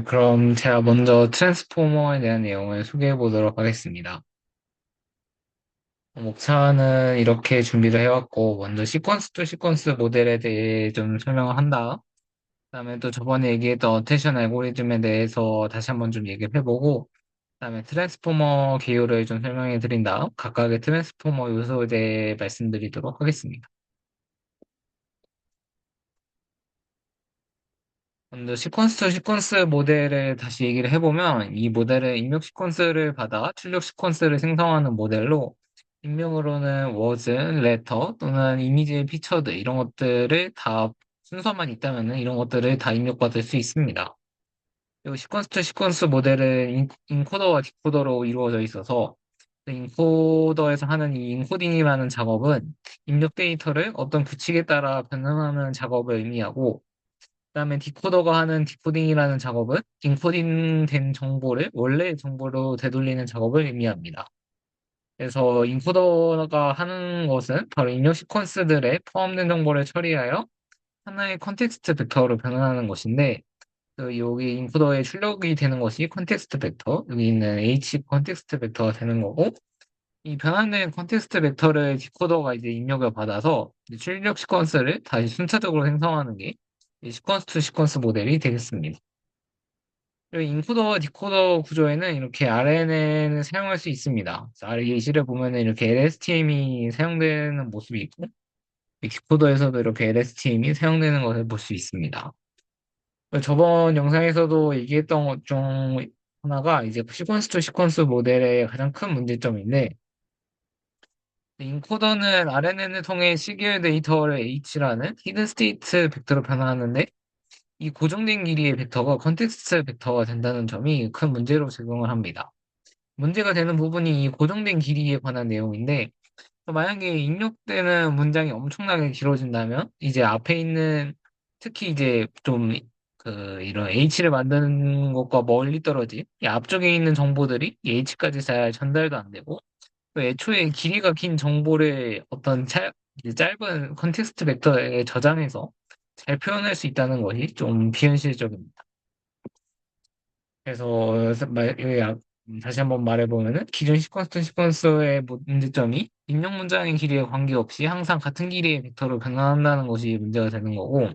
그럼 제가 먼저 트랜스포머에 대한 내용을 소개해 보도록 하겠습니다. 목차는 이렇게 준비를 해왔고, 먼저 시퀀스 투 시퀀스 모델에 대해 좀 설명을 한 다음, 그다음에 또 저번에 얘기했던 어텐션 알고리즘에 대해서 다시 한번 좀 얘기를 해보고, 그다음에 트랜스포머 개요를 좀 설명해 드린 다음, 각각의 트랜스포머 요소에 대해 말씀드리도록 하겠습니다. 먼저 시퀀스 투 시퀀스 모델을 다시 얘기를 해보면 이 모델은 입력 시퀀스를 받아 출력 시퀀스를 생성하는 모델로 익명으로는 was, letter 또는 이미지의 피처드 이런 것들을 다 순서만 있다면 이런 것들을 다 입력받을 수 있습니다. 그리고 시퀀스 투 시퀀스 모델은 인코더와 디코더로 이루어져 있어서 그 인코더에서 하는 이 인코딩이라는 작업은 입력 데이터를 어떤 규칙에 따라 변환하는 작업을 의미하고 그다음에 디코더가 하는 디코딩이라는 작업은 인코딩된 정보를 원래의 정보로 되돌리는 작업을 의미합니다. 그래서 인코더가 하는 것은 바로 입력 시퀀스들에 포함된 정보를 처리하여 하나의 컨텍스트 벡터로 변환하는 것인데 여기 인코더에 출력이 되는 것이 컨텍스트 벡터, 여기 있는 H 컨텍스트 벡터가 되는 거고 이 변환된 컨텍스트 벡터를 디코더가 이제 입력을 받아서 이제 출력 시퀀스를 다시 순차적으로 생성하는 게 시퀀스 투 시퀀스 모델이 되겠습니다. 그리고 인코더와 디코더 구조에는 이렇게 RNN을 사용할 수 있습니다. 예시를 보면은 이렇게 LSTM이 사용되는 모습이 있고, 이 디코더에서도 이렇게 LSTM이 사용되는 것을 볼 수 있습니다. 저번 영상에서도 얘기했던 것 중 하나가 이제 시퀀스 투 시퀀스 모델의 가장 큰 문제점인데, 인코더는 RNN을 통해 시계열 데이터를 H라는 히든 스테이트 벡터로 변환하는데, 이 고정된 길이의 벡터가 컨텍스트 벡터가 된다는 점이 큰 문제로 작용을 합니다. 문제가 되는 부분이 이 고정된 길이에 관한 내용인데, 만약에 입력되는 문장이 엄청나게 길어진다면, 이제 앞에 있는, 특히 이제 좀, 이런 H를 만드는 것과 멀리 떨어진, 이 앞쪽에 있는 정보들이 이 H까지 잘 전달도 안 되고, 또 애초에 길이가 긴 정보를 어떤 이제 짧은 컨텍스트 벡터에 저장해서 잘 표현할 수 있다는 것이 좀 비현실적입니다. 그래서 다시 한번 말해보면은 기존 시퀀스 시퀀스의 문제점이 입력 문장의 길이에 관계없이 항상 같은 길이의 벡터로 변환한다는 것이 문제가 되는 거고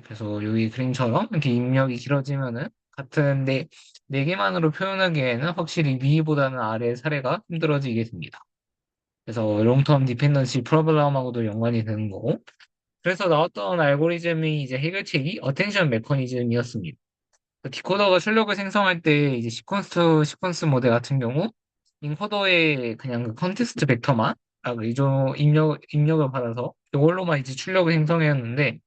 그래서 여기 그림처럼 이렇게 입력이 길어지면은 같은 네 개만으로 표현하기에는 확실히 위보다는 아래 사례가 힘들어지게 됩니다. 그래서 롱텀 디펜던시 프로블럼하고도 연관이 되는 거고 그래서 나왔던 알고리즘이 이제 해결책이 어텐션 메커니즘이었습니다. 디코더가 출력을 생성할 때 이제 시퀀스 모델 같은 경우 인코더에 그냥 그 컨텍스트 벡터만 입력을 받아서 이걸로만 이제 출력을 생성했는데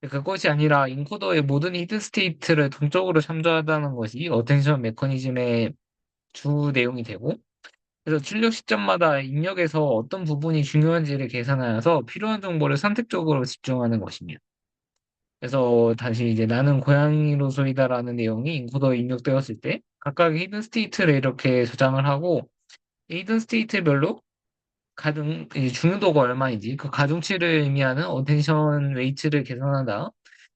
그것이 아니라 인코더의 모든 히든 스테이트를 동적으로 참조하다는 것이 어텐션 메커니즘의 주 내용이 되고 그래서 출력 시점마다 입력에서 어떤 부분이 중요한지를 계산하여서 필요한 정보를 선택적으로 집중하는 것입니다. 그래서 다시 이제 나는 고양이로소이다라는 내용이 인코더에 입력되었을 때 각각의 히든 스테이트를 이렇게 저장을 하고 히든 스테이트별로 이제 중요도가 얼마인지 그 가중치를 의미하는 어텐션 웨이트를 계산한 다음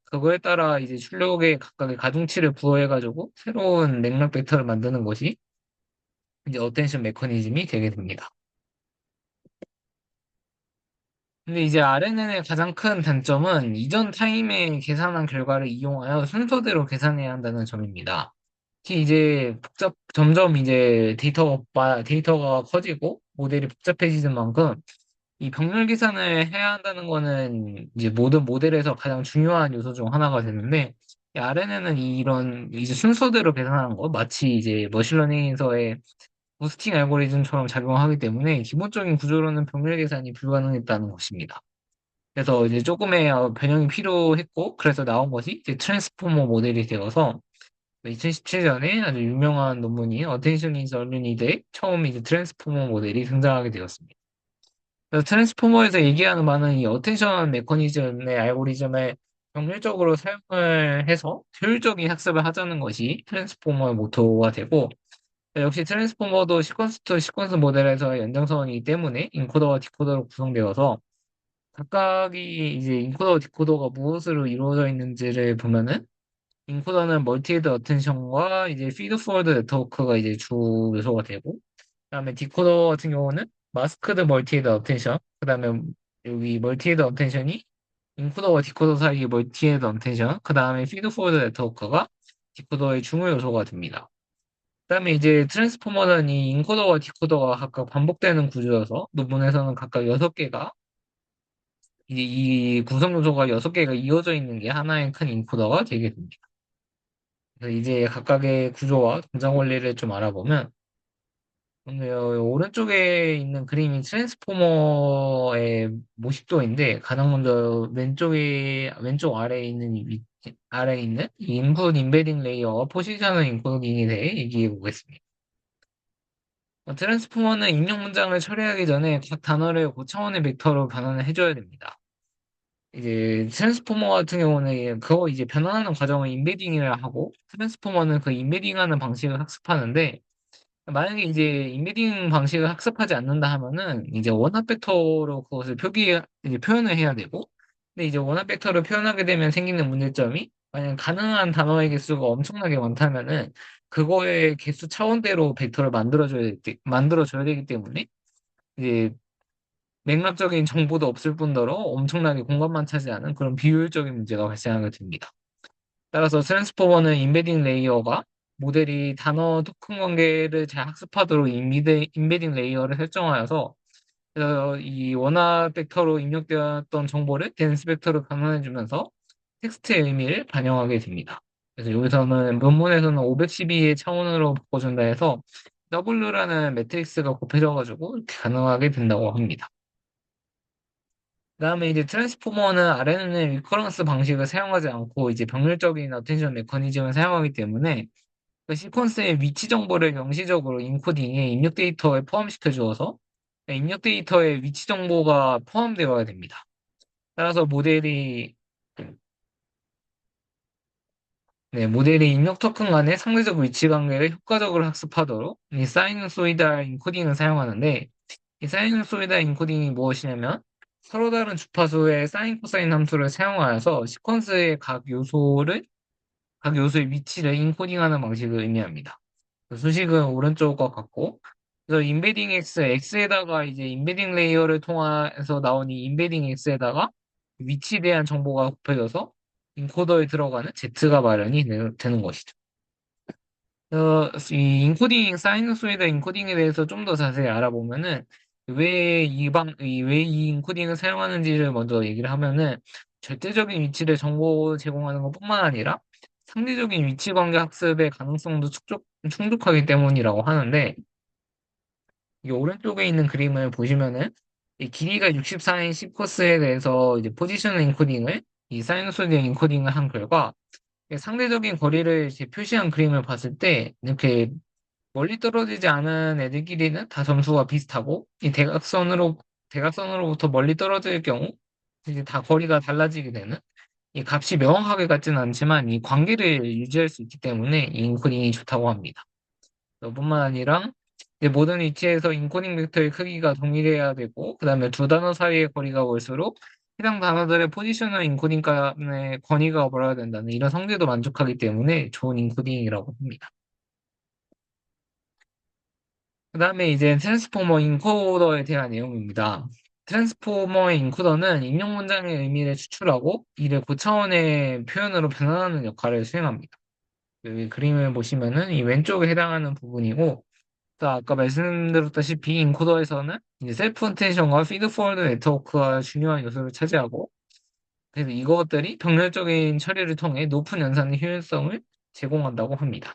그거에 따라 이제 출력에 각각의 가중치를 부여해가지고 새로운 맥락 벡터를 만드는 것이 이제 어텐션 메커니즘이 되게 됩니다. 근데 이제 RNN의 가장 큰 단점은 이전 타임에 계산한 결과를 이용하여 순서대로 계산해야 한다는 점입니다. 특히 이제 점점 이제 데이터가 커지고 모델이 복잡해지는 만큼 이 병렬 계산을 해야 한다는 거는 이제 모든 모델에서 가장 중요한 요소 중 하나가 되는데 이 RNN은 이런 이제 순서대로 계산하는 거 마치 이제 머신러닝에서의 부스팅 알고리즘처럼 작용하기 때문에 기본적인 구조로는 병렬 계산이 불가능했다는 것입니다. 그래서 이제 조금의 변형이 필요했고, 그래서 나온 것이 이제 트랜스포머 모델이 되어서 2017년에 아주 유명한 논문인 Attention is All You Need에 처음 이제 트랜스포머 모델이 등장하게 되었습니다. 그래서 트랜스포머에서 얘기하는 많은 이 어텐션 메커니즘의 알고리즘을 병렬적으로 사용을 해서 효율적인 학습을 하자는 것이 트랜스포머의 모토가 되고, 역시 트랜스포머도 시퀀스 투 시퀀스 모델에서의 연장선이기 때문에 인코더와 디코더로 구성되어서 각각이 이제 인코더, 디코더가 무엇으로 이루어져 있는지를 보면은 인코더는 멀티헤드 어텐션과 이제 피드 포워드 네트워크가 이제 주 요소가 되고, 그다음에 디코더 같은 경우는 마스크드 멀티헤드 어텐션, 그다음에 여기 멀티헤드 어텐션이 인코더와 디코더 사이의 멀티헤드 어텐션, 그다음에 피드 포워드 네트워크가 디코더의 중요 요소가 됩니다. 그다음에 이제 트랜스포머는 이 인코더와 디코더가 각각 반복되는 구조여서 논문에서는 각각 6개가 이제 이 구성 요소가 6개가 이어져 있는 게 하나의 큰 인코더가 되게 됩니다. 그래서 이제 각각의 구조와 동작 원리를 좀 알아보면 오른쪽에 있는 그림이 트랜스포머의 모식도인데 가장 먼저 왼쪽 아래에 있는 아래에 있는 이 인풋 임베딩 레이어와 포지셔널 인코딩에 대해 얘기해 보겠습니다. 트랜스포머는 입력 문장을 처리하기 전에 각 단어를 고차원의 벡터로 변환을 해줘야 됩니다. 이제 트랜스포머 같은 경우는 그거 이제 변환하는 과정을 임베딩이라 하고 트랜스포머는 그 임베딩하는 방식을 학습하는데 만약에 이제 임베딩 방식을 학습하지 않는다 하면은 이제 원합 벡터로 그것을 이제 표현을 해야 되고 근데 이제 원합 벡터를 표현하게 되면 생기는 문제점이 만약 가능한 단어의 개수가 엄청나게 많다면은 그거의 개수 차원대로 벡터를 만들어줘야 되기 때문에 이제 맥락적인 정보도 없을 뿐더러 엄청나게 공간만 차지하는 그런 비효율적인 문제가 발생하게 됩니다. 따라서 트랜스포머는 임베딩 레이어가 모델이 단어 토큰 관계를 잘 학습하도록 임베딩 레이어를 설정하여서 이 원화 벡터로 입력되었던 정보를 댄스 벡터로 변환해주면서 텍스트의 의미를 반영하게 됩니다. 그래서 여기서는 논문에서는 512의 차원으로 바꿔준다 해서 W라는 매트릭스가 곱해져가지고 이렇게 가능하게 된다고 합니다. 그다음에 이제 트랜스포머는 RNN의 리커런스 방식을 사용하지 않고 이제 병렬적인 어텐션 메커니즘을 사용하기 때문에 그 시퀀스의 위치 정보를 명시적으로 인코딩에 입력 데이터에 포함시켜 주어서 입력 데이터에 위치 정보가 포함되어야 됩니다. 따라서 모델이 입력 토큰 간의 상대적 위치 관계를 효과적으로 학습하도록 이 사이누소이달 인코딩을 사용하는데 이 사이누소이달 인코딩이 무엇이냐면 서로 다른 주파수의 사인 코사인 함수를 사용하여서 시퀀스의 각 요소의 위치를 인코딩하는 방식을 의미합니다. 그 수식은 오른쪽과 같고 그래서 임베딩 X에다가 이제 임베딩 레이어를 통해서 나온 이 임베딩 X에다가 위치에 대한 정보가 곱해져서 인코더에 들어가는 Z가 마련이 되는 것이죠. 이 사이너소이드 인코딩에 대해서 좀 더 자세히 알아보면은, 왜 이 인코딩을 사용하는지를 먼저 얘기를 하면은, 절대적인 위치를 정보 제공하는 것뿐만 아니라, 상대적인 위치 관계 학습의 가능성도 충족하기 때문이라고 하는데, 이 오른쪽에 있는 그림을 보시면은, 이 길이가 64인 C코스에 대해서 이제 포지셔널 인코딩을, 이 사이너소이드 인코딩을 한 결과, 상대적인 거리를 이제 표시한 그림을 봤을 때 이렇게 멀리 떨어지지 않은 애들끼리는 다 점수가 비슷하고 이 대각선으로부터 멀리 떨어질 경우 이제 다 거리가 달라지게 되는 이 값이 명확하게 같지는 않지만 이 관계를 유지할 수 있기 때문에 이 인코딩이 좋다고 합니다. 뿐만 아니라 이제 모든 위치에서 인코딩 벡터의 크기가 동일해야 되고 그다음에 두 단어 사이의 거리가 올수록 해당 단어들의 포지셔널 인코딩 간의 권위가 벌어야 된다는 이런 성질도 만족하기 때문에 좋은 인코딩이라고 합니다. 그다음에 이제 트랜스포머 인코더에 대한 내용입니다. 트랜스포머의 인코더는 입력 문장의 의미를 추출하고 이를 고차원의 표현으로 변환하는 역할을 수행합니다. 여기 그림을 보시면은 이 왼쪽에 해당하는 부분이고 또 아까 말씀드렸다시피 인코더에서는 이제 셀프 어텐션과 피드 포워드 네트워크가 중요한 요소를 차지하고 그래서 이것들이 병렬적인 처리를 통해 높은 연산의 효율성을 제공한다고 합니다.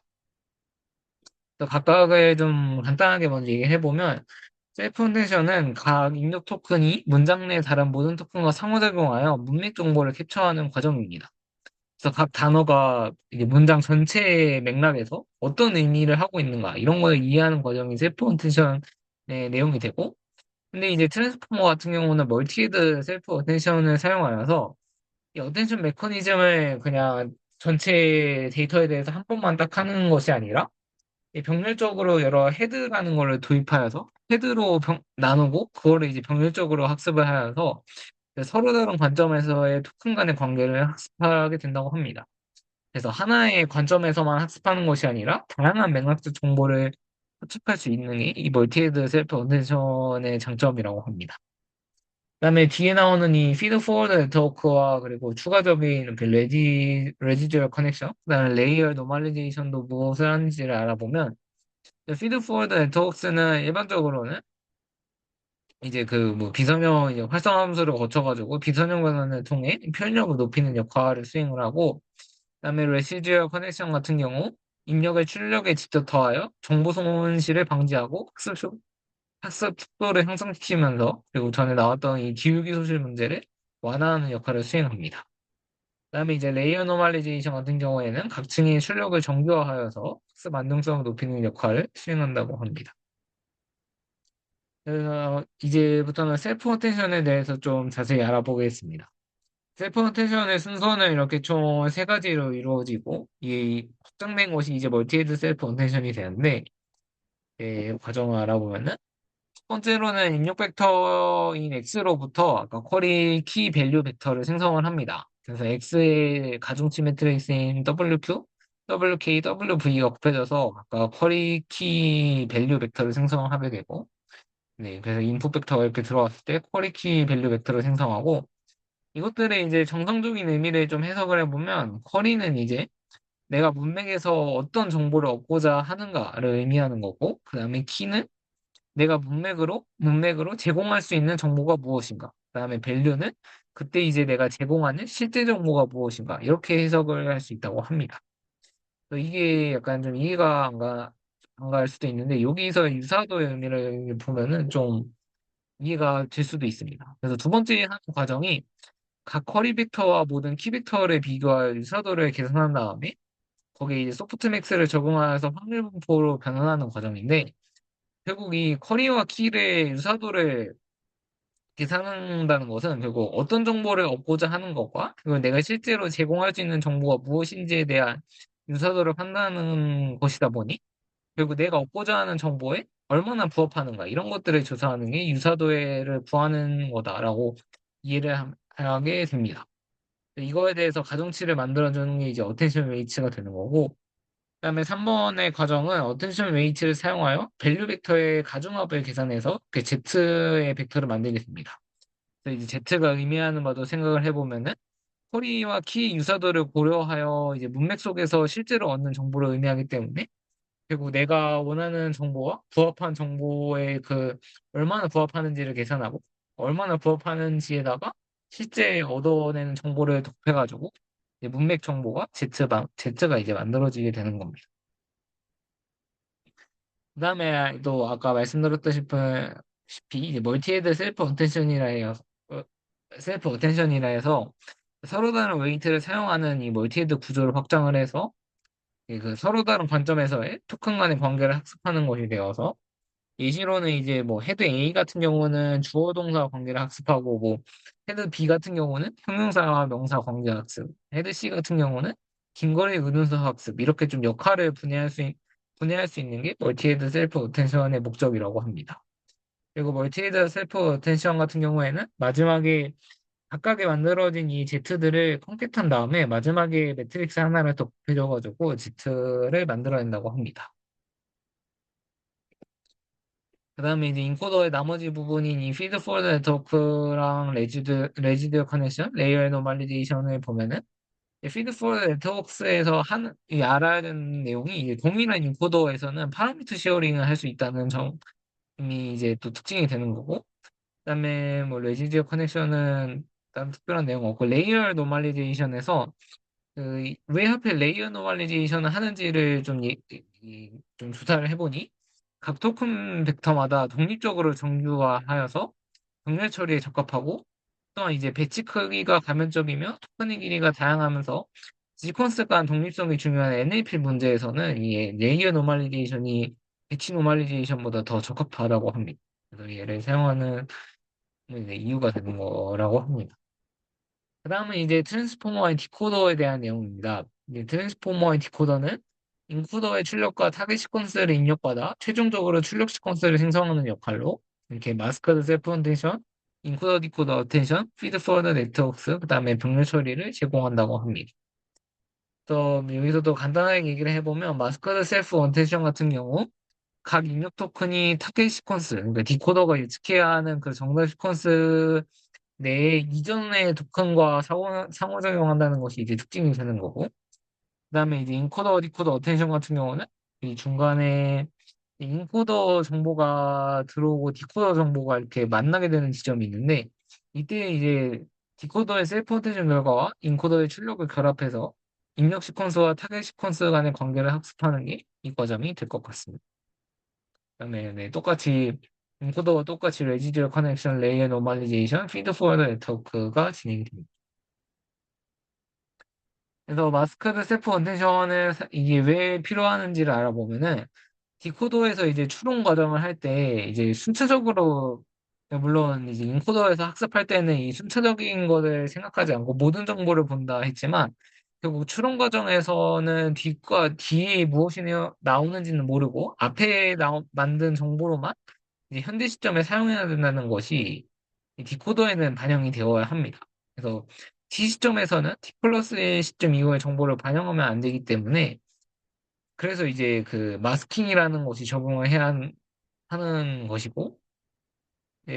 또 각각을 좀 간단하게 먼저 얘기해 보면 셀프 어텐션은 각 입력 토큰이 문장 내 다른 모든 토큰과 상호작용하여 문맥 정보를 캡처하는 과정입니다. 그래서 각 단어가 이게 문장 전체의 맥락에서 어떤 의미를 하고 있는가 이런 걸 이해하는 과정이 셀프 어텐션의 내용이 되고 근데 이제 트랜스포머 같은 경우는 멀티헤드 셀프 어텐션을 사용하여서 이 어텐션 메커니즘을 그냥 전체 데이터에 대해서 한 번만 딱 하는 것이 아니라 이 병렬적으로 여러 헤드라는 거를 도입하여서 헤드로 나누고 그거를 이제 병렬적으로 학습을 하여서 서로 다른 관점에서의 토큰 간의 관계를 학습하게 된다고 합니다. 그래서 하나의 관점에서만 학습하는 것이 아니라 다양한 맥락적 정보를 습득할 수 있는 게 이 멀티헤드 셀프 어텐션의 장점이라고 합니다. 그다음에 뒤에 나오는 이 피드 포워드 네트워크와 그리고 추가적인 그 레지듀얼 커넥션, 그다음에 레이어 노멀리제이션도 무엇을 하는지를 알아보면 피드 포워드 네트워크는 일반적으로는 이제 그 뭐 비선형 이제 활성 함수를 거쳐가지고 비선형 변환을 통해 표현력을 높이는 역할을 수행을 하고, 그다음에 레시듀얼 커넥션 같은 경우 입력을 출력에 직접 더하여 정보 손실을 방지하고 학습 속도를 향상시키면서 그리고 전에 나왔던 이 기울기 소실 문제를 완화하는 역할을 수행합니다. 그다음에 이제 레이어 노멀리제이션 같은 경우에는 각 층의 출력을 정교화하여서 학습 안정성을 높이는 역할을 수행한다고 합니다. 그래서 이제부터는 셀프 어텐션에 대해서 좀 자세히 알아보겠습니다. 셀프 어텐션의 순서는 이렇게 총 세 가지로 이루어지고, 이 확장된 것이 이제 멀티헤드 셀프 어텐션이 되는데, 과정을 알아보면은 첫 번째로는 입력 벡터인 x로부터 아까 쿼리 키 밸류 벡터를 생성을 합니다. 그래서 x의 가중치 매트릭스인 WQ, WK, WV가 곱해져서 아까 쿼리 키 밸류 벡터를 생성하게 되고, 네, 그래서 인풋 벡터가 이렇게 들어왔을 때 쿼리 키 밸류 벡터를 생성하고, 이것들의 이제 정상적인 의미를 좀 해석을 해보면 쿼리는 이제 내가 문맥에서 어떤 정보를 얻고자 하는가를 의미하는 거고, 그 다음에 키는 내가 문맥으로 제공할 수 있는 정보가 무엇인가. 그다음에 밸류는 그때 이제 내가 제공하는 실제 정보가 무엇인가. 이렇게 해석을 할 수 있다고 합니다. 그래서 이게 약간 좀 이해가 안 갈 수도 있는데, 여기서 유사도의 의미를 보면은 좀 이해가 될 수도 있습니다. 그래서 두 번째 하는 과정이 각 쿼리 벡터와 모든 키 벡터를 비교하여 유사도를 계산한 다음에 거기에 이제 소프트맥스를 적용하여서 확률 분포로 변환하는 과정인데, 결국 이 커리와 키의 유사도를 계산한다는 것은 결국 어떤 정보를 얻고자 하는 것과 그리고 내가 실제로 제공할 수 있는 정보가 무엇인지에 대한 유사도를 판단하는 것이다 보니 결국 내가 얻고자 하는 정보에 얼마나 부합하는가 이런 것들을 조사하는 게 유사도를 구하는 거다라고 이해를 하게 됩니다. 이거에 대해서 가정치를 만들어주는 게 이제 어텐션 웨이츠가 되는 거고, 그다음에 3번의 과정은 어텐션 웨이트를 사용하여 밸류 벡터의 가중합을 계산해서 그 Z의 벡터를 만들게 됩니다. 그래서 이제 Z가 의미하는 바도 생각을 해보면은 커리와 키 유사도를 고려하여 이제 문맥 속에서 실제로 얻는 정보를 의미하기 때문에 결국 내가 원하는 정보와 부합한 정보의 그 얼마나 부합하는지를 계산하고 얼마나 부합하는지에다가 실제 얻어내는 정보를 곱해가지고 이제 문맥 정보가 Z가 이제 만들어지게 되는 겁니다. 그다음에 또 아까 말씀드렸다시피 이제 멀티헤드 셀프 어텐션이라 해서 서로 다른 웨이트를 사용하는 이 멀티헤드 구조를 확장을 해서 이그 서로 다른 관점에서의 토큰 간의 관계를 학습하는 것이 되어서, 예시로는 이제 뭐 헤드 A 같은 경우는 주어 동사 관계를 학습하고, 뭐 헤드 B 같은 경우는 형용사와 명사 관계 학습, 헤드 C 같은 경우는 긴거리 의문사 학습, 이렇게 좀 역할을 분해할 수 있는 게 멀티헤드 셀프 어텐션의 목적이라고 합니다. 그리고 멀티헤드 셀프 어텐션 같은 경우에는 마지막에 각각에 만들어진 이 Z들을 컴퓨트한 다음에 마지막에 매트릭스 하나를 더 곱해줘가지고 Z를 만들어낸다고 합니다. 그 다음에 이제 인코더의 나머지 부분인 이 피드 포워드 네트워크랑 레지드 커넥션, 레이어 노멀리제이션을 보면은 피드 포워드 네트워크에서 이 알아야 되는 내용이 이제 동일한 인코더에서는 파라미터 쉐어링을 할 수 있다는 점이 이제 또 특징이 되는 거고, 그다음에 뭐 레지디어 커넥션은 다른 특별한 내용 없고, 레이어 노멀리제이션에서 왜 하필 레이어 노멀리제이션을 하는지를 좀 조사를 해보니 각 토큰 벡터마다 독립적으로 정규화하여서 병렬 처리에 적합하고, 또한 이제 배치 크기가 가면적이며 토큰의 길이가 다양하면서 시퀀스 간 독립성이 중요한 NLP 문제에서는 이 레이어 노멀리제이션이 배치 노멀리제이션보다 더 적합하다고 합니다. 그래서 얘를 사용하는 이제 이유가 되는 거라고 합니다. 그 다음은 이제 트랜스포머와 디코더에 대한 내용입니다. 이제 트랜스포머와 디코더는 인코더의 출력과 타겟 시퀀스를 입력받아 최종적으로 출력 시퀀스를 생성하는 역할로 이렇게 마스커드 셀프 어텐션, 인코더 디코더 어텐션, 피드 포워드 네트워크스, 그 다음에 병렬 처리를 제공한다고 합니다. 또 여기서도 간단하게 얘기를 해보면 마스크드 셀프 원텐션 같은 경우 각 입력 토큰이 타겟 시퀀스, 그러니까 디코더가 예측해야 하는 그 정답 시퀀스 내에 이전의 토큰과 상호작용한다는 것이 이제 특징이 되는 거고, 그다음에 이제 인코더, 디코더, 어텐션 같은 경우는 이 중간에 인코더 정보가 들어오고 디코더 정보가 이렇게 만나게 되는 지점이 있는데, 이때 이제 디코더의 셀프 어텐션 결과와 인코더의 출력을 결합해서 입력 시퀀스와 타겟 시퀀스 간의 관계를 학습하는 게 이 과정이 될 것 같습니다. 그다음에 네, 똑같이 인코더와 똑같이 레지듀얼 커넥션, 레이어 노멀리제이션, 피드 포워드 네트워크가 진행이 됩니다. 그래서 마스크드 셀프 언텐션을 이게 왜 필요하는지를 알아보면은 디코더에서 이제 추론 과정을 할 때 이제 순차적으로 물론 이제 인코더에서 학습할 때는 이 순차적인 거를 생각하지 않고 모든 정보를 본다 했지만 결국 추론 과정에서는 뒷과 뒤에 무엇이 나오는지는 모르고 앞에 만든 정보로만 이제 현재 시점에 사용해야 된다는 것이 이 디코더에는 반영이 되어야 합니다. 그래서 T 시점에서는 T 플러스 1 시점 이후의 정보를 반영하면 안 되기 때문에 그래서 이제 그 마스킹이라는 것이 적용을 하는 것이고 예,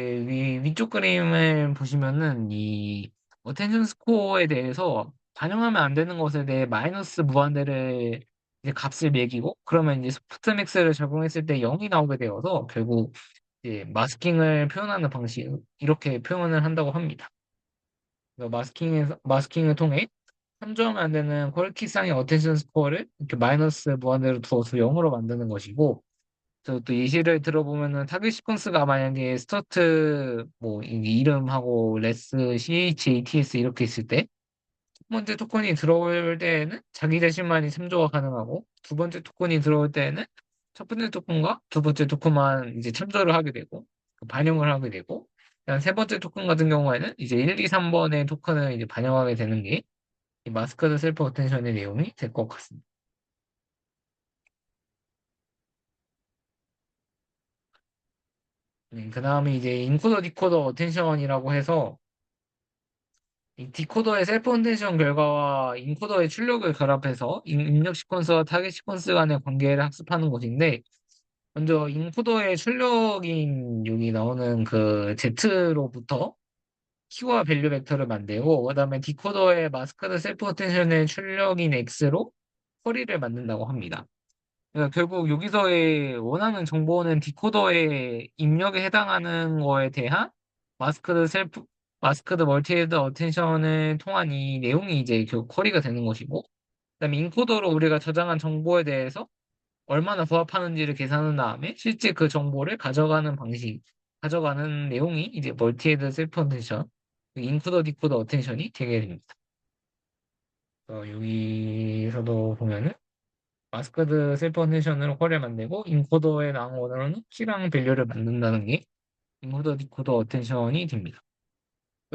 위쪽 그림을 보시면은 이 어텐션 스코어에 대해서 반영하면 안 되는 것에 대해 마이너스 무한대를 이제 값을 매기고 그러면 이제 소프트맥스를 적용했을 때 0이 나오게 되어서 결국 이제 마스킹을 표현하는 방식 이렇게 표현을 한다고 합니다. 그래서 마스킹을 통해 참조하면 안 되는 퀄키상의 어텐션 스코어를 이렇게 마이너스 무한대로 두어서 0으로 만드는 것이고 또 예시를 들어보면은 타겟 시퀀스가 만약에 스타트 뭐 이름하고 레스 CHATS 이렇게 있을 때 첫 번째 토큰이 들어올 때에는 자기 자신만이 참조가 가능하고 두 번째 토큰이 들어올 때에는 첫 번째 토큰과 두 번째 토큰만 이제 참조를 하게 되고 그 반영을 하게 되고 그다음 세 번째 토큰 같은 경우에는 이제 1, 2, 3번의 토큰을 이제 반영하게 되는 게 이 마스크드 셀프 어텐션의 내용이 될 것 같습니다. 그 다음에 이제 인코더 디코더 어텐션이라고 해서 이 디코더의 셀프 어텐션 결과와 인코더의 출력을 결합해서 입력 시퀀스와 타겟 시퀀스 간의 관계를 학습하는 것인데 먼저 인코더의 출력인 여기 나오는 그 Z로부터 키와 밸류 벡터를 만들고 그다음에 디코더의 마스크드 셀프 어텐션의 출력인 X로 커리를 만든다고 합니다. 그러니까 결국 여기서의 원하는 정보는 디코더의 입력에 해당하는 거에 대한 마스크드 셀프, 마스크드 멀티헤드 어텐션을 통한 이 내용이 이제 결국 쿼리가 되는 것이고, 그다음에 인코더로 우리가 저장한 정보에 대해서 얼마나 부합하는지를 계산한 다음에 실제 그 정보를 가져가는 방식, 가져가는 내용이 이제 멀티헤드 셀프 어텐션, 인코더 디코더 어텐션이 되게 됩니다. 여기서도 보면은 마스크드 셀프 어텐션을 쿼리를 만들고 인코더에 나온 언어로는 키랑 밸류를 만든다는 게 인코더 디코더 어텐션이 됩니다.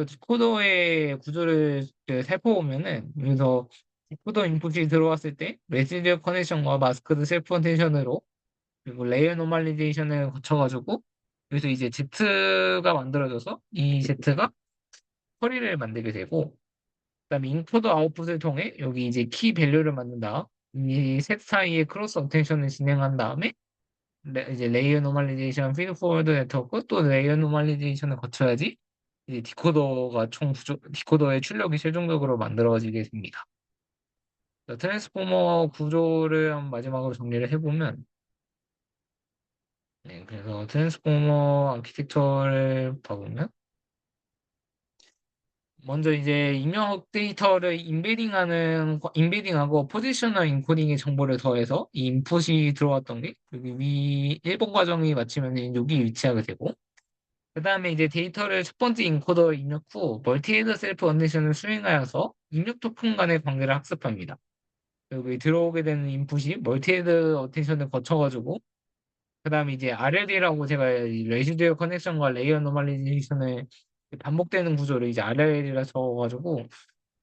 디코더의 구조를 살펴보면은 여기서 디코더 인풋이 들어왔을 때 레지디어 커넥션과 마스크드 셀프 어텐션으로 그리고 레이어 노멀리제이션을 거쳐가지고 여기서 이제 Z가 만들어져서 이 Z가 쿼리를 만들게 되고 그다음에 인코더 아웃풋을 통해 여기 이제 키 밸류를 만든다. 이 셋 사이에 크로스 어텐션을 진행한 다음에 이제 레이어 노멀리제이션, 피드 포워드 네트워크 또 레이어 노멀리제이션을 거쳐야지 이제 디코더의 출력이 최종적으로 만들어지게 됩니다. 트랜스포머 구조를 마지막으로 정리를 해보면 네, 그래서 트랜스포머 아키텍처를 봐보면 먼저 이제 입력 데이터를 인베딩하고 포지셔널 인코딩의 정보를 더해서 이 인풋이 들어왔던 게 여기 위 1번 과정이 마치면 여기 위치하게 되고 그 다음에 이제 데이터를 첫 번째 인코더에 입력 후 멀티헤드 셀프 언데이션을 수행하여서 입력 토큰 간의 관계를 학습합니다. 여기 들어오게 되는 인풋이 멀티헤드 어텐션을 거쳐가지고 그 다음에 이제 RL이라고 제가 레시듀얼 커넥션과 레이어 노멀리제이션을 반복되는 구조를 이제 RL이라 적어가지고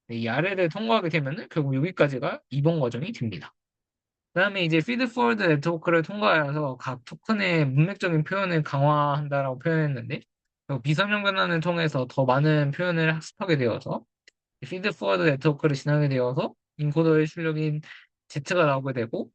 이 RL을 통과하게 되면은 결국 여기까지가 이번 과정이 됩니다. 그 다음에 이제 피드 포워드 네트워크를 통과해서 각 토큰의 문맥적인 표현을 강화한다라고 표현했는데 비서명 변환을 통해서 더 많은 표현을 학습하게 되어서 피드 포워드 네트워크를 지나게 되어서 인코더의 출력인 Z가 나오게 되고,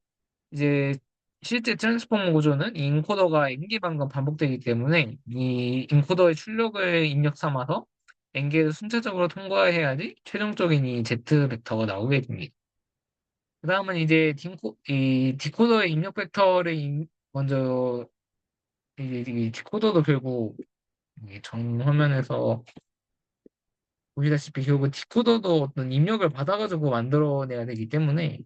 이제 실제 트랜스포머 구조는 이 인코더가 N개 반감 반복되기 때문에 이 인코더의 출력을 입력 삼아서 N개를 순차적으로 통과해야지 최종적인 이 Z 벡터가 나오게 됩니다. 그 다음은 이제 이 디코더의 입력 벡터를 먼저 이 디코더도 결국 이 전 화면에서 보시다시피 결국 디코더도 어떤 입력을 받아가지고 만들어내야 되기 때문에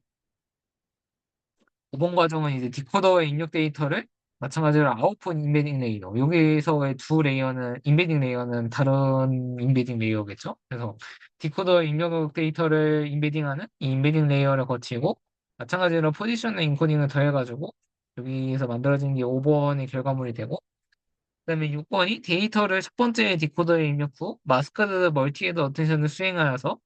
5번 과정은 이제 디코더의 입력 데이터를 마찬가지로 아웃풋 인베딩 레이어. 여기서의 두 레이어는, 인베딩 레이어는 다른 인베딩 레이어겠죠? 그래서 디코더의 입력 데이터를 인베딩하는 이 인베딩 레이어를 거치고, 마찬가지로 포지션 인코딩을 더해가지고, 여기서 만들어진 게 5번의 결과물이 되고, 그다음에 6번이 데이터를 첫 번째 디코더에 입력 후, 마스크드 멀티헤드 어텐션을 수행하여서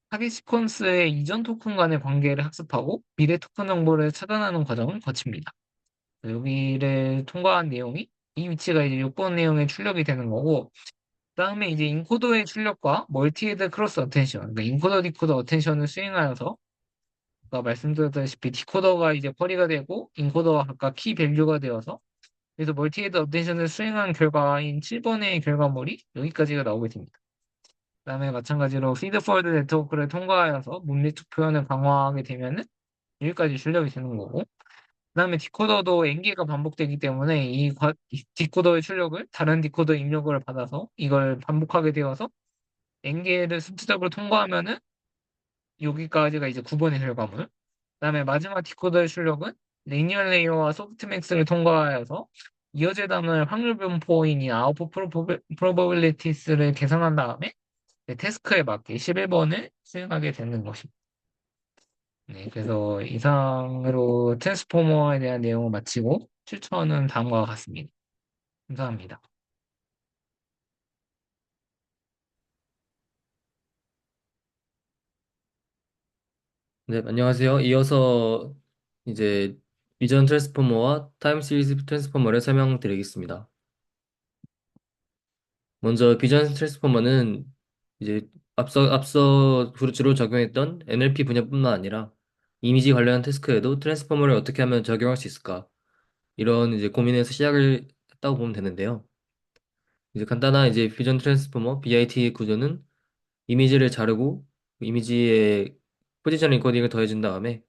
타깃 시퀀스의 이전 토큰 간의 관계를 학습하고 미래 토큰 정보를 차단하는 과정을 거칩니다. 여기를 통과한 내용이 이 위치가 이제 6번 내용의 출력이 되는 거고, 그다음에 이제 인코더의 출력과 멀티헤드 크로스 어텐션, 그러니까 인코더 디코더 어텐션을 수행하여서 아까 말씀드렸다시피 디코더가 이제 처리가 되고 인코더가 각각 키 밸류가 되어서 그래서 멀티헤드 어텐션을 수행한 결과인 7번의 결과물이 여기까지가 나오게 됩니다. 그다음에 마찬가지로 피드포워드 네트워크를 통과하여서 문리적 표현을 강화하게 되면은 여기까지 출력이 되는 거고, 그다음에 디코더도 N개가 반복되기 때문에 이 디코더의 출력을 다른 디코더 입력을 받아서 이걸 반복하게 되어서 N개를 수치적으로 통과하면은 여기까지가 이제 9번의 결과물. 그다음에 마지막 디코더의 출력은 리니얼 레이어와 소프트맥스를 통과하여서 이어져 담을 확률 분포인 이 아웃풋 프로버빌리티스를 계산한 다음에 네, 태스크에 맞게 11번을 수행하게 되는 것입니다. 네, 그래서 이상으로 트랜스포머에 대한 내용을 마치고 추천은 다음과 같습니다. 감사합니다. 네, 안녕하세요. 이어서 이제 비전 트랜스포머와 타임 시리즈 트랜스포머를 설명드리겠습니다. 먼저 비전 트랜스포머는 이제 앞서 주로 적용했던 NLP 분야뿐만 아니라 이미지 관련 태스크에도 트랜스포머를 어떻게 하면 적용할 수 있을까? 이런 이제 고민에서 시작을 했다고 보면 되는데요. 이제 간단한 이제 비전 트랜스포머 BIT 구조는 이미지를 자르고 그 이미지에 포지션 인코딩을 더해준 다음에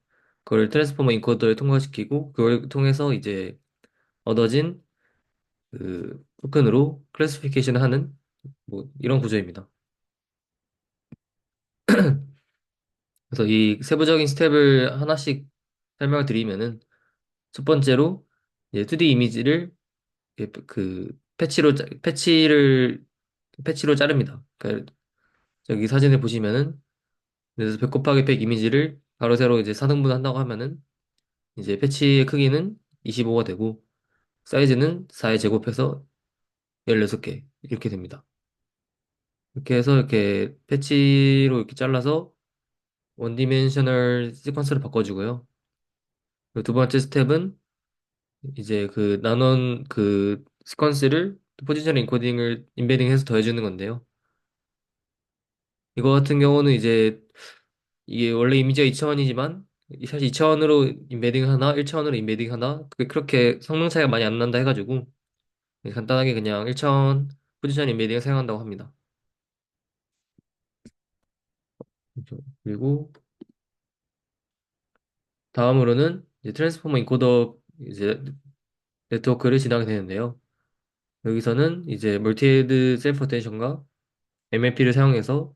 그걸 트랜스포머 인코더에 통과시키고 그걸 통해서 이제 얻어진 그 토큰으로 클래시피케이션을 하는 뭐 이런 구조입니다. 그래서 이 세부적인 스텝을 하나씩 설명을 드리면은 첫 번째로 이제 2D 이미지를 그 패치로 자릅니다. 그러니까 저기 사진을 보시면은 그래서 100 곱하기 100 이미지를 가로 세로 이제 4등분 한다고 하면은 이제 패치의 크기는 25가 되고 사이즈는 4의 제곱해서 16개 이렇게 됩니다. 이렇게 해서 이렇게 패치로 이렇게 잘라서 원디멘셔널 시퀀스로 바꿔주고요. 그리고 두 번째 스텝은 이제 그 나눈 그 시퀀스를 포지션 인코딩을 인베딩해서 더해주는 건데요. 이거 같은 경우는 이제 이게 원래 이미지가 2차원이지만 사실 2차원으로 인베딩 하나, 1차원으로 인베딩 하나 그게 그렇게 성능 차이가 많이 안 난다 해가지고 간단하게 그냥 1차원 포지션 인베딩을 사용한다고 합니다. 그렇죠. 그리고 다음으로는 이제 트랜스포머 인코더 이제 네트워크를 지나게 되는데요. 여기서는 이제 멀티헤드 셀프 어텐션과 MLP를 사용해서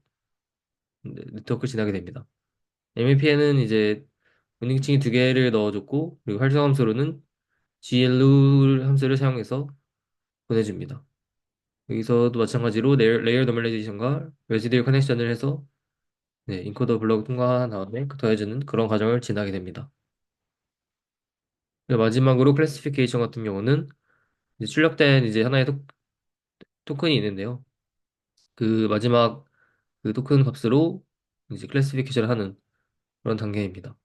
네트워크를 지나게 됩니다. MLP에는 이제 운영칭이 두 개를 넣어줬고 그리고 활성 함수로는 GLU 함수를 사용해서 보내줍니다. 여기서도 마찬가지로 레이어 노멀라이제이션과 레지듀얼 커넥션을 해서 네, 인코더 블럭을 통과한 다음에 더해주는 그런 과정을 지나게 됩니다. 그리고 마지막으로 클래시피케이션 같은 경우는 이제 출력된 이제 하나의 토큰이 있는데요. 그 마지막 그 토큰 값으로 이제 클래시피케이션을 하는 그런 단계입니다.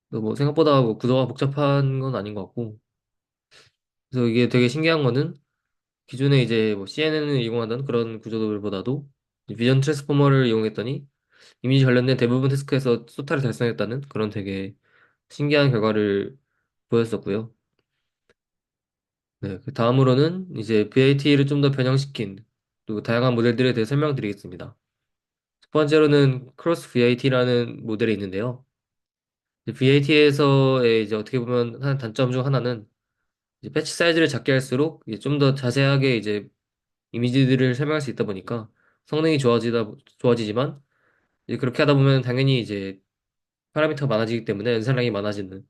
뭐 생각보다 뭐 구조가 복잡한 건 아닌 것 같고, 그래서 이게 되게 신기한 거는 기존에 이제 뭐 CNN을 이용하던 그런 구조들보다도 비전 트랜스포머를 이용했더니 이미지 관련된 대부분 태스크에서 소타를 달성했다는 그런 되게 신기한 결과를 보였었고요. 네, 그 다음으로는 이제 VAT를 좀 더 변형시킨 또 다양한 모델들에 대해 설명드리겠습니다. 첫 번째로는 크로스 VAT라는 모델이 있는데요. VAT에서의 이제 어떻게 보면 한 단점 중 하나는 이제 패치 사이즈를 작게 할수록 좀 더 자세하게 이제 이미지들을 설명할 수 있다 보니까 성능이 좋아지지만 이제 그렇게 하다 보면 당연히 이제 파라미터가 많아지기 때문에 연산량이 많아지는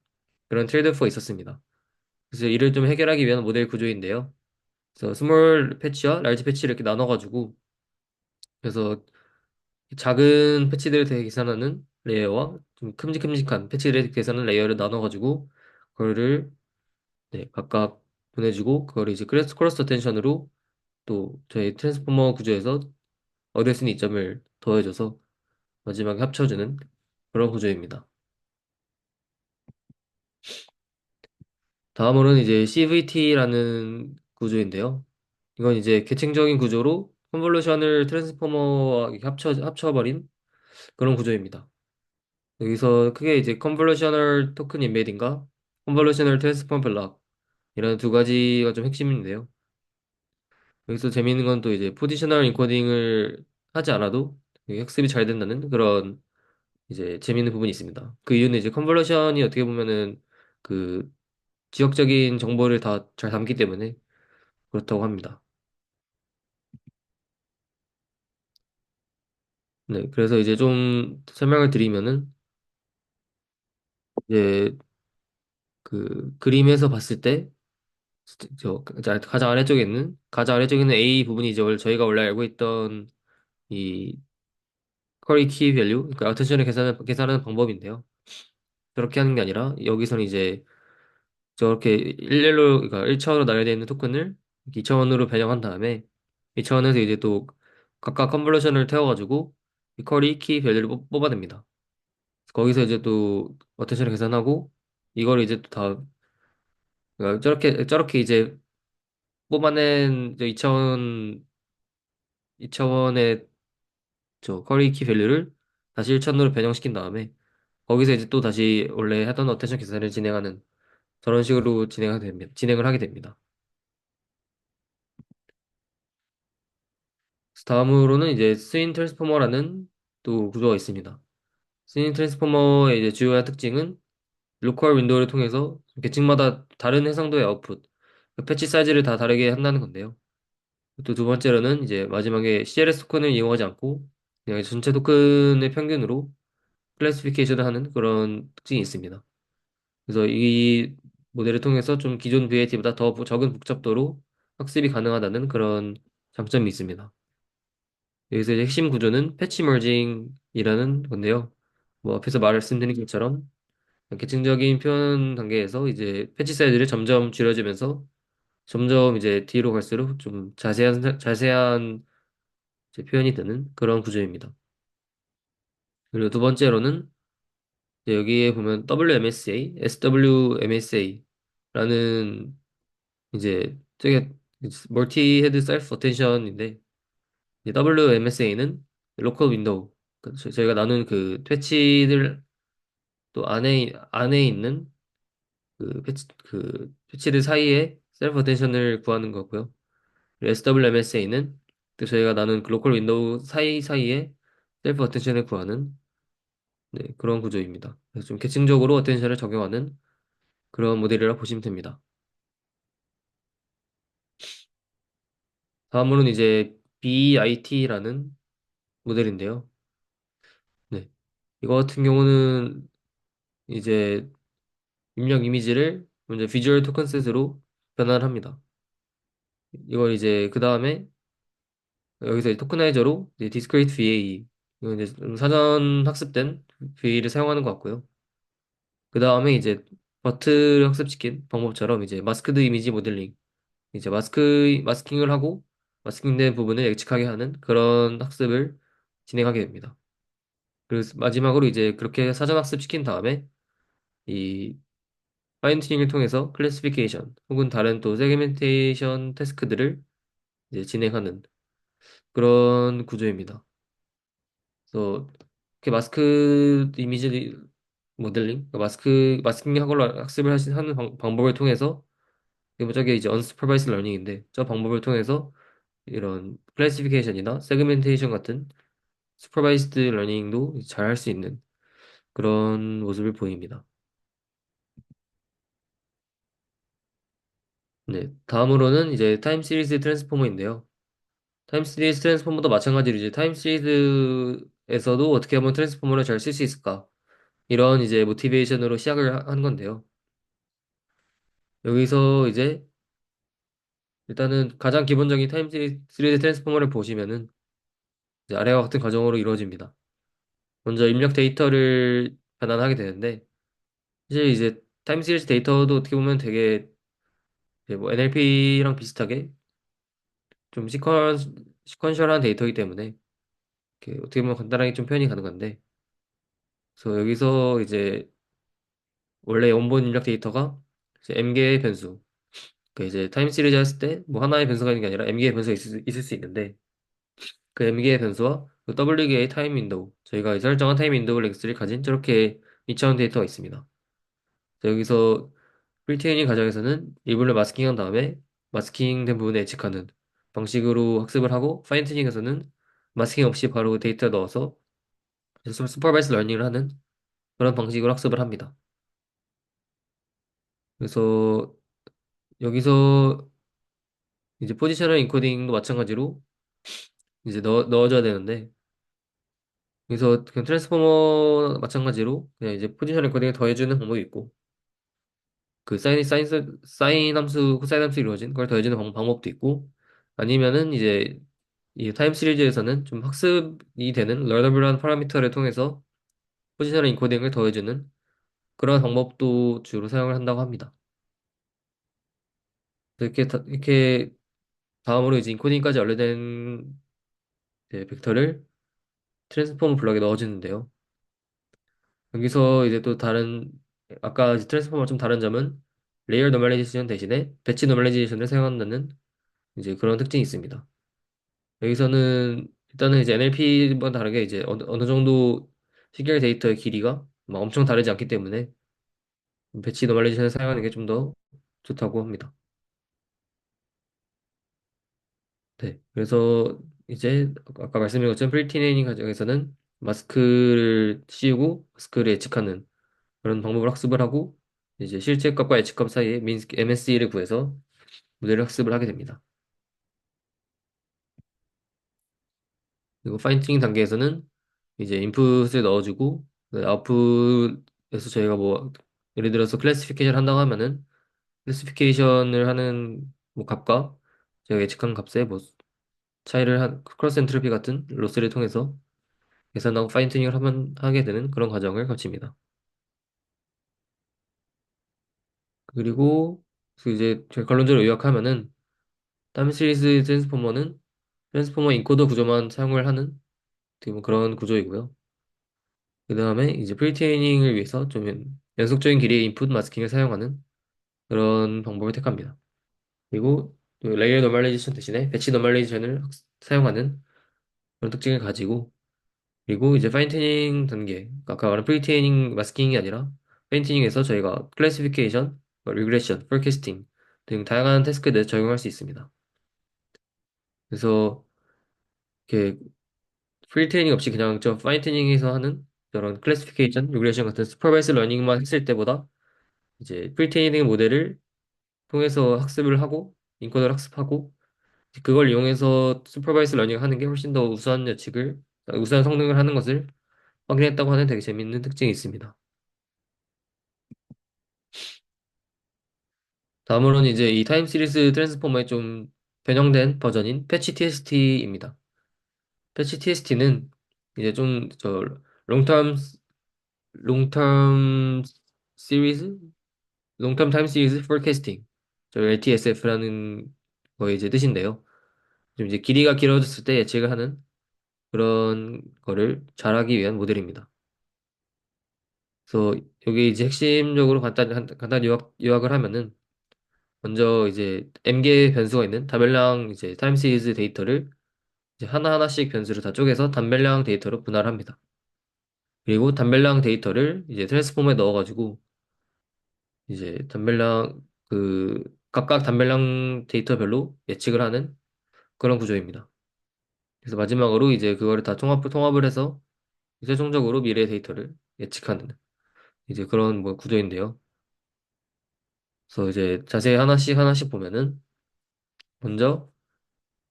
그런 트레이드오프가 있었습니다. 그래서 이를 좀 해결하기 위한 모델 구조인데요. 그래서 스몰 패치와 라지 패치를 이렇게 나눠가지고 그래서 작은 패치들을 되게 계산하는 레이어와 좀 큼직큼직한 패치들을 계산하는 레이어를 나눠가지고 그거를 네, 각각 보내주고 그거를 이제 크로스 어텐션으로 또 저희 트랜스포머 구조에서 얻을 수 있는 이점을 더해줘서 마지막에 합쳐주는 그런 구조입니다. 다음으로는 이제 CVT라는 구조인데요. 이건 이제 계층적인 구조로 컨볼루션을 트랜스포머와 이렇게 합쳐버린 그런 구조입니다. 여기서 크게 이제 컨볼루셔널 토큰 인베딩과 컨볼루셔널 트랜스포머 블락 이런 두 가지가 좀 핵심인데요. 여기서 재미있는 건 또 이제 포지셔널 인코딩을 하지 않아도 되게 학습이 잘 된다는 그런 이제 재미있는 부분이 있습니다. 그 이유는 이제 컨볼루션이 어떻게 보면은 그 지역적인 정보를 다 잘 담기 때문에 그렇다고 합니다. 네, 그래서 이제 좀 설명을 드리면은 이제 그 그림에서 봤을 때 가장 아래쪽에 있는 A 부분이 이제 저희가 원래 알고 있던 이 쿼리 키 밸류, 그러니까 어텐션을 계산하는 방법인데요. 그렇게 하는 게 아니라 여기서는 이제 저렇게 일렬로 그러니까 1차원으로 나열되어 있는 토큰을 2차원으로 변형한 다음에 2차원에서 이제 또 각각 컨볼루션을 태워가지고 이 쿼리 키 밸류를 뽑아냅니다. 거기서 이제 또 어텐션을 계산하고 이걸 이제 또 다 그러니까 저렇게 이제 뽑아낸 2차원의 저 쿼리 키 밸류를 다시 1차원으로 변형시킨 다음에 거기서 이제 또 다시 원래 하던 어텐션 계산을 진행하는 저런 식으로 진행을 하게 됩니다. 그래서 다음으로는 이제 스윈 트랜스포머라는 또 구조가 있습니다. 스윈 트랜스포머의 이제 주요한 특징은 로컬 윈도우를 통해서 계층마다 다른 해상도의 아웃풋, 그 패치 사이즈를 다 다르게 한다는 건데요. 또 두 번째로는 이제 마지막에 CLS 토큰을 이용하지 않고 그냥 전체 토큰의 평균으로 클래시피케이션을 하는 그런 특징이 있습니다. 그래서 이 모델을 통해서 좀 기존 VAT보다 더 적은 복잡도로 학습이 가능하다는 그런 장점이 있습니다. 여기서 이제 핵심 구조는 패치 머징이라는 건데요. 뭐 앞에서 말씀드린 것처럼 계층적인 표현 단계에서 이제 패치 사이즈를 점점 줄여주면서 점점 이제 뒤로 갈수록 좀 자세한 이제 표현이 되는 그런 구조입니다. 그리고 두 번째로는 이제 여기에 보면 WMSA, SWMSA라는 이제 저게 멀티 헤드 셀프 어텐션인데 WMSA는 로컬 윈도우 저희가 나눈 그 패치들 또 안에 있는 그 패치들 사이에 셀프 어텐션을 구하는 거고요. SWMSA는 또 저희가 나눈 그 로컬 윈도우 사이사이에 셀프 어텐션을 구하는 네, 그런 구조입니다. 그래서 좀 계층적으로 어텐션을 적용하는 그런 모델이라고 보시면 됩니다. 다음으로는 이제 BIT라는 모델인데요. 네. 이거 같은 경우는 이제 입력 이미지를 먼저 비주얼 토큰셋으로 변환을 합니다. 이걸 이제 그 다음에 여기서 이제 토커나이저로 이제 디스크리트 VA 이건 이제 좀 사전 학습된 VA를 사용하는 것 같고요. 그 다음에 이제 버트를 학습시킨 방법처럼 이제 마스크드 이미지 모델링 이제 마스킹을 하고 마스킹된 부분을 예측하게 하는 그런 학습을 진행하게 됩니다. 그리고 마지막으로 이제 그렇게 사전 학습시킨 다음에 이 파인 튜닝을 통해서 클래시피케이션 혹은 다른 또 세그멘테이션 태스크들을 이제 진행하는 그런 구조입니다. 그래서 이렇게 마스크 이미지 모델링, 그러니까 마스킹 하걸로 학습을 하는 방법을 통해서 저게 이제 unsupervised learning인데 저 방법을 통해서 이런 클래시피케이션이나 세그멘테이션 같은 supervised learning도 잘 할 수 있는 그런 모습을 보입니다. 네, 다음으로는 이제 타임 시리즈 트랜스포머인데요. 타임 시리즈 트랜스포머도 마찬가지로 이제 타임 시리즈에서도 어떻게 하면 트랜스포머를 잘 쓸 수 있을까? 이런 이제 모티베이션으로 시작을 한 건데요. 여기서 이제 일단은 가장 기본적인 타임 시리즈 트랜스포머를 보시면은 이제 아래와 같은 과정으로 이루어집니다. 먼저 입력 데이터를 변환하게 되는데 사실 이제 타임 시리즈 데이터도 어떻게 보면 되게 이제 뭐 NLP랑 비슷하게 좀 시퀀셜한 데이터이기 때문에 이렇게 어떻게 보면 간단하게 좀 표현이 가능한데 그래서 여기서 이제 원래 원본 입력 데이터가 이제 m개의 변수 그 이제 타임 시리즈 했을 때 뭐 하나의 변수가 있는 게 아니라 m개의 변수가 있을 수 있는데 그 m개의 변수와 그 w개의 타임 윈도우 저희가 설정한 타임 윈도우 렉스를 가진 저렇게 2차원 데이터가 있습니다. 그래서 여기서 프리트레이닝 과정에서는 일부를 마스킹한 다음에 마스킹된 부분에 예측하는 방식으로 학습을 하고 파인 튜닝에서는 마스킹 없이 바로 데이터 넣어서 슈퍼바이스 러닝을 하는 그런 방식으로 학습을 합니다. 그래서 여기서 이제 포지셔널 인코딩도 마찬가지로 이제 넣어줘야 되는데 여기서 그냥 트랜스포머 마찬가지로 그냥 이제 포지셔널 인코딩을 더해주는 방법이 있고 그 사인 함수, 코사인 함수 이루어진 그걸 더해주는 방법도 있고 아니면은 이제 이 타임 시리즈에서는 좀 학습이 되는 러너블한 파라미터를 통해서 포지셔널 인코딩을 더해주는 그런 방법도 주로 사용을 한다고 합니다. 이렇게 다음으로 이제 인코딩까지 완료된 이제 벡터를 트랜스포머 블럭에 넣어주는데요. 여기서 이제 또 다른 아까 이제 트랜스포머와 좀 다른 점은 레이어 노멀라이제이션 대신에 배치 노멀라이제이션을 사용한다는 이제 그런 특징이 있습니다. 여기서는 일단은 이제 NLP와 다르게 이제 어느 정도 시결 데이터의 길이가 막 엄청 다르지 않기 때문에 배치 노멀레이션을 사용하는 게 좀 더 좋다고 합니다. 네. 그래서 이제 아까 말씀드린 것처럼 프리티네이닝 과정에서는 마스크를 씌우고 마스크를 예측하는 그런 방법을 학습을 하고 이제 실제 값과 예측값 사이에 MSE를 구해서 모델을 학습을 하게 됩니다. 그리고 파인튜닝 단계에서는 이제 인풋을 넣어주고 그 아웃풋에서 저희가 뭐 예를 들어서 클래시피케이션 한다고 하면은 클래시피케이션을 하는 뭐 값과 저희가 예측한 값의 뭐 차이를 한 크로스 엔트로피 같은 로스를 통해서 계산하고 파인 튜닝을 하게 되는 그런 과정을 거칩니다. 그리고 그 이제 저희 결론적으로 요약하면은 타임 시리즈 트랜스포머는 트랜스포머 인코더 구조만 사용을 하는 어떻게 보면 그런 구조이고요. 그 다음에 이제 프리트레이닝을 위해서 좀 연속적인 길이의 인풋 마스킹을 사용하는 그런 방법을 택합니다. 그리고 또 레이어 노멀라이제이션 대신에 배치 노멀라이제이션을 사용하는 그런 특징을 가지고 그리고 이제 파인 튜닝 단계 아까 말한 프리트레이닝 마스킹이 아니라 파인 튜닝에서 저희가 클래시피케이션, 리그레션, 포캐스팅 등 다양한 태스크에 적용할 수 있습니다. 그래서 이렇게 프리트레이닝 없이 그냥 저 파인 튜닝에서 하는 이런 클래시피케이션, 리그레션 같은 슈퍼바이스 러닝만 했을 때보다 이제 프리트레이닝 모델을 통해서 학습을 하고 인코더를 학습하고 그걸 이용해서 슈퍼바이스 러닝 하는 게 훨씬 더 우수한 성능을 하는 것을 확인했다고 하는 되게 재밌는 특징이 있습니다. 다음으로는 이제 이 타임 시리즈 트랜스포머의 좀 변형된 버전인 패치 TST입니다. 패치 TST는 이제 좀 저 롱텀 시리즈 롱텀 타임 시리즈 포캐스팅 저 LTSF라는 거의 이제 뜻인데요. 좀 이제 길이가 길어졌을 때 예측을 하는 그런 거를 잘하기 위한 모델입니다. 그래서 여기 이제 핵심적으로 간단히 요약을 하면은 먼저 이제 m개의 변수가 있는 다별량 이제 타임 시리즈 데이터를 이제 하나하나씩 변수를 다 쪼개서 단별량 데이터로 분할합니다. 그리고 단별량 데이터를 이제 트랜스포머에 넣어가지고 이제 각각 단별량 데이터별로 예측을 하는 그런 구조입니다. 그래서 마지막으로 이제 그거를 다 통합을 해서 최종적으로 미래 데이터를 예측하는 이제 그런 뭐 구조인데요. 그래서 이제 자세히 하나씩 하나씩 보면은 먼저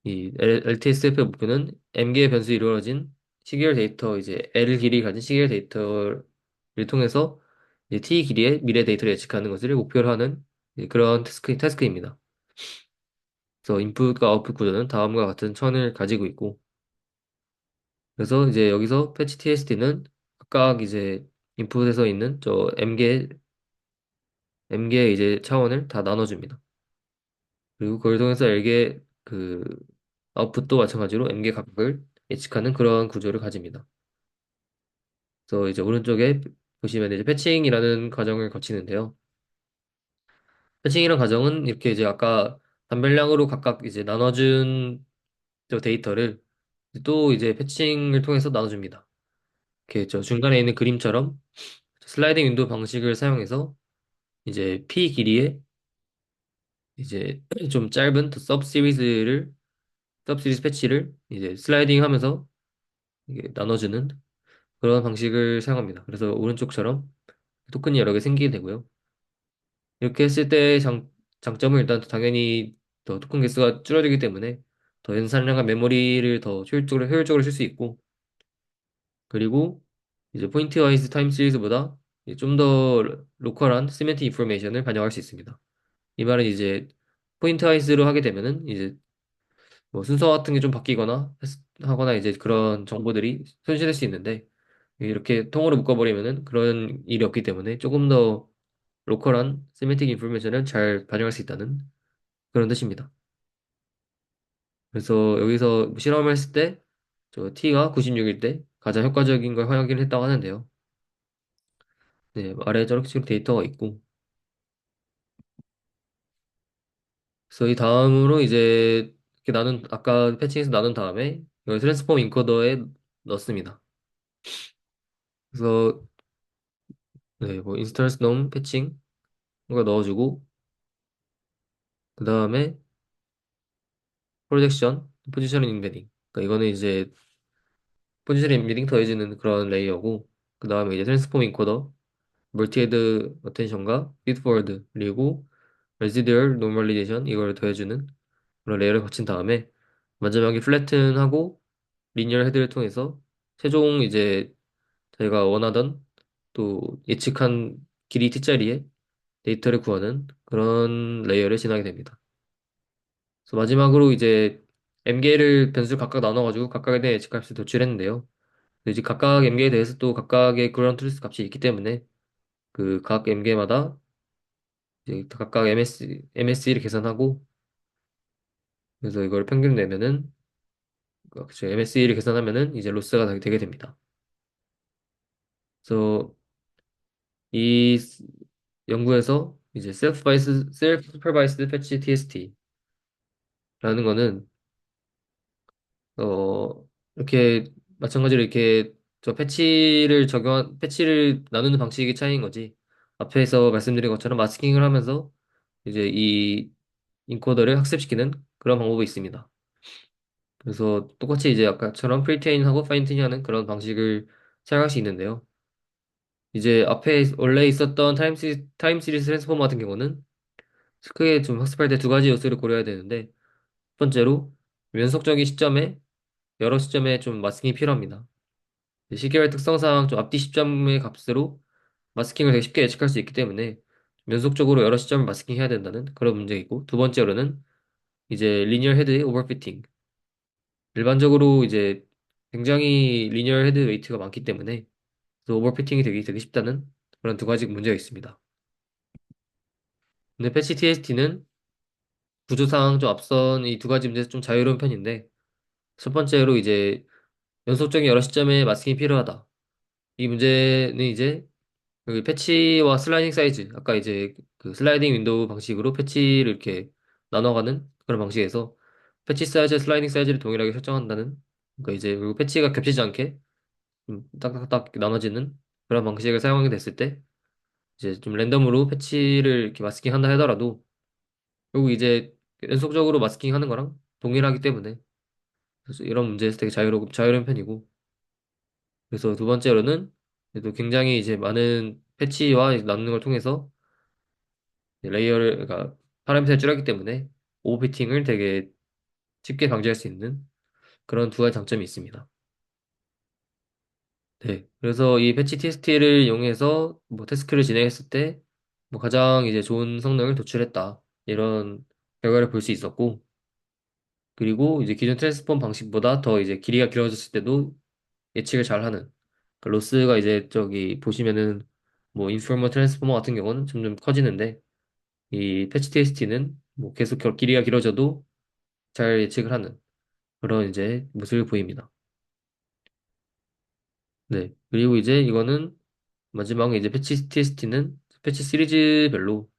이 LTSF의 목표는 M개의 변수 이루어진 시계열 데이터 이제 L 길이 가진 시계열 데이터를 통해서 이제 T 길이의 미래 데이터를 예측하는 것을 목표로 하는 이제 그런 태스크입니다. 그래서 인풋과 아웃풋 구조는 다음과 같은 천을 가지고 있고 그래서 이제 여기서 패치 TST는 각각 이제 인풋에서 있는 저 M개의 이제 차원을 다 나눠줍니다. 그리고 그걸 통해서 L개 아웃풋도 마찬가지로 M개 각각을 예측하는 그런 구조를 가집니다. 그래서 이제 오른쪽에 보시면 이제 패칭이라는 과정을 거치는데요. 패칭이라는 과정은 이렇게 이제 아까 단별량으로 각각 이제 나눠준 저 데이터를 또 이제 패칭을 통해서 나눠줍니다. 이렇게 저 중간에 있는 그림처럼 슬라이딩 윈도우 방식을 사용해서 이제 P 길이의 이제 좀 짧은 서브 시리즈 패치를 이제 슬라이딩 하면서 이게 나눠주는 그런 방식을 사용합니다. 그래서 오른쪽처럼 토큰이 여러 개 생기게 되고요. 이렇게 했을 때 장점은 일단 당연히 더 토큰 개수가 줄어들기 때문에 더 연산량과 메모리를 더 효율적으로 쓸 수 있고 그리고 이제 포인트 와이즈 타임 시리즈보다 좀 더 로컬한 시멘틱 인포메이션을 반영할 수 있습니다. 이 말은 이제 포인트 와이즈로 하게 되면은 이제 뭐 순서 같은 게 좀 바뀌거나 하거나 이제 그런 정보들이 손실될 수 있는데 이렇게 통으로 묶어버리면은 그런 일이 없기 때문에 조금 더 로컬한 세메틱 인포메이션을 잘 반영할 수 있다는 그런 뜻입니다. 그래서 여기서 실험을 했을 때 저 t가 96일 때 가장 효과적인 걸 확인을 했다고 하는데요. 네, 아래에 저렇게 식으로 데이터가 있고 그래서 이 다음으로 이제 이렇게 아까 패칭해서 나눈 다음에 이걸 트랜스폼 인코더에 넣습니다. 그래서 네, 뭐 인스턴스 놈 패칭 이거 넣어주고 그 다음에 프로젝션 포지셔닝 임베딩 그러니까 이거는 이제 포지셔닝 임베딩 더해지는 그런 레이어고 그 다음에 이제 트랜스폼 인코더 멀티헤드 어텐션과 피드포워드 그리고 레지듀얼 노멀리제이션 이걸 더해주는 그런 레이어를 거친 다음에 마지막에 플래튼하고 리니어 헤드를 통해서 최종 이제 저희가 원하던 또 예측한 길이 t자리에 데이터를 구하는 그런 레이어를 지나게 됩니다. 그래서 마지막으로 이제 m개를 변수를 각각 나눠가지고 각각에 대해 예측값을 도출했는데요. 근데 이제 각각 m개에 대해서 또 각각의 그런 트루스 값이 있기 때문에 그 각 m개마다 이제 각각 MSE를 계산하고 그래서 이걸 평균 내면은 그쵸, MSE를 계산하면은 이제 로스가 되게 됩니다. 그래서 이 연구에서 이제 셀프 슈퍼바이스드 패치 TST라는 거는 이렇게 마찬가지로 이렇게 저 패치를 나누는 방식의 차이인 거지. 앞에서 말씀드린 것처럼 마스킹을 하면서 이제 이 인코더를 학습시키는 그런 방법이 있습니다. 그래서 똑같이 이제 아까처럼 프리트레인하고 파인튜닝 하는 그런 방식을 사용할 수 있는데요. 이제 앞에 원래 있었던 타임 시리즈 트랜스포머 같은 경우는 크게 좀 학습할 때 두 가지 요소를 고려해야 되는데, 첫 번째로 연속적인 시점에 여러 시점에 좀 마스킹이 필요합니다. 시계열 특성상 좀 앞뒤 시점의 값으로 마스킹을 되게 쉽게 예측할 수 있기 때문에 연속적으로 여러 시점을 마스킹해야 된다는 그런 문제이고, 두 번째로는 이제 리니어 헤드의 오버피팅. 일반적으로 이제 굉장히 리니어 헤드 웨이트가 많기 때문에 그래서 오버피팅이 되게 쉽다는 그런 두 가지 문제가 있습니다. 근데 패치 TST는 구조상 좀 앞선 이 두 가지 문제에서 좀 자유로운 편인데 첫 번째로 이제 연속적인 여러 시점에 마스킹이 필요하다. 이 문제는 이제 그 패치와 슬라이딩 사이즈 아까 이제 그 슬라이딩 윈도우 방식으로 패치를 이렇게 나눠가는 그런 방식에서 패치 사이즈, 슬라이딩 사이즈를 동일하게 설정한다는, 그러니까 이제 그리고 패치가 겹치지 않게 좀 딱딱딱 나눠지는 그런 방식을 사용하게 됐을 때 이제 좀 랜덤으로 패치를 이렇게 마스킹 한다 하더라도 결국 이제 연속적으로 마스킹 하는 거랑 동일하기 때문에 그래서 이런 문제에서 되게 자유로운 편이고 그래서 두 번째로는 또 굉장히 이제 많은 패치와 나누는 걸 통해서 레이어를 그러니까 파라미터를 줄였기 때문에 오버피팅을 되게 쉽게 방지할 수 있는 그런 두 가지 장점이 있습니다. 네. 그래서 이 패치 TST를 이용해서 뭐 태스크를 진행했을 때 뭐 가장 이제 좋은 성능을 도출했다. 이런 결과를 볼 수 있었고, 그리고 이제 기존 트랜스폼 방식보다 더 이제 길이가 길어졌을 때도 예측을 잘 하는. 그 로스가 이제 저기 보시면은 뭐 인포머 트랜스포머 같은 경우는 점점 커지는데 이 패치 TST는 뭐 계속 길이가 길어져도 잘 예측을 하는 그런 이제 모습을 보입니다. 네. 그리고 이제 이거는 마지막에 이제 패치 TST는 패치 시리즈별로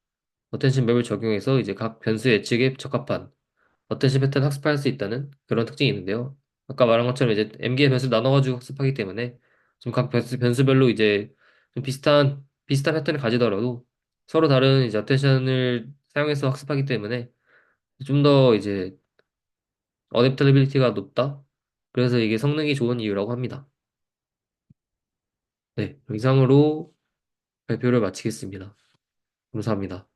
어텐션 맵을 적용해서 이제 각 변수 예측에 적합한 어텐션 패턴 학습할 수 있다는 그런 특징이 있는데요. 아까 말한 것처럼 이제 MG의 변수를 나눠가지고 학습하기 때문에 좀 각 변수별로 이제 좀 비슷한 패턴을 가지더라도 서로 다른 이제 어텐션을 사용해서 학습하기 때문에 좀 더 이제 어댑터빌리티가 높다. 그래서 이게 성능이 좋은 이유라고 합니다. 네, 이상으로 발표를 마치겠습니다. 감사합니다.